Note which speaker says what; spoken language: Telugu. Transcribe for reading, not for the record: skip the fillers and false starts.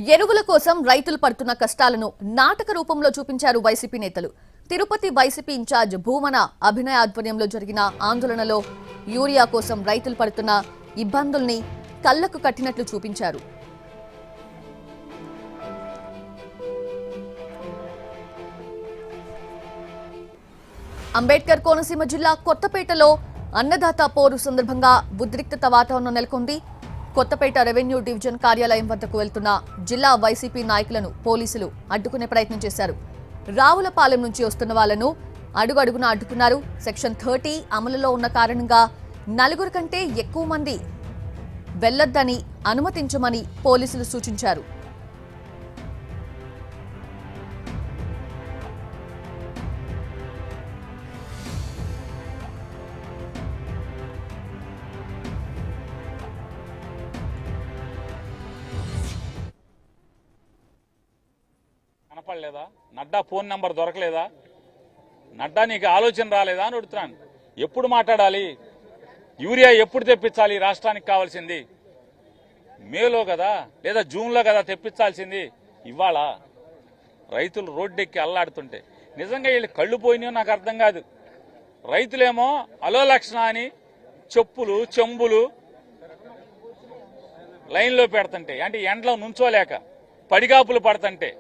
Speaker 1: ఎరువుల కోసం రైతులు పడుతున్న కష్టాలను నాటక రూపంలో చూపించారు వైసీపీ నేతలు. తిరుపతి వైసీపీ ఇన్ఛార్జ్ భూమన అభినయ ఆధ్వర్యంలో జరిగిన ఆందోళనలో యూరియా కోసం రైతులు పడుతున్న ఇబ్బందుల్ని కళ్లకు కట్టినట్లు చూపించారు. అంబేద్కర్ కోనసీమ జిల్లా కొత్తపేటలో అన్నదాత పోరు సందర్భంగా ఉద్రిక్తత వాతావరణం నెలకొంది. కొత్తపేట రెవెన్యూ డివిజన్ కార్యాలయం వద్దకు వెళ్తున్న జిల్లా వైసీపీ నాయకులను పోలీసులు అడ్డుకునే ప్రయత్నం చేశారు. రావులపాలెం నుంచి వస్తున్న వాళ్లను అడుగడుగున అడ్డుకున్నారు. సెక్షన్ 30 అమలులో ఉన్న కారణంగా 4 కంటే ఎక్కువ మంది వెళ్లొద్దని అనుమతించమని పోలీసులు సూచించారు.
Speaker 2: కనపడలేదా? నడ్డా ఫోన్ నంబర్ దొరకలేదా? నడ్డా నీకు ఆలోచన రాలేదా అని అడుగుతున్నాను. ఎప్పుడు మాట్లాడాలి? యూరియా ఎప్పుడు తెప్పించాలి? రాష్ట్రానికి కావాల్సింది మేలో కదా లేదా జూన్లో కదా తెప్పించాల్సింది. ఇవాళ రైతులు రోడ్డెక్కి అల్లాడుతుంటే నిజంగా వీళ్ళు కళ్ళు పోయినాయో నాకు అర్థం కాదు. రైతులేమో అలో లక్షణ అని చెప్పులు చెంబులు లైన్లో పెడుతుంటే, అంటే ఎండలో నుంచోలేక పడిగాపులు పడుతుంటే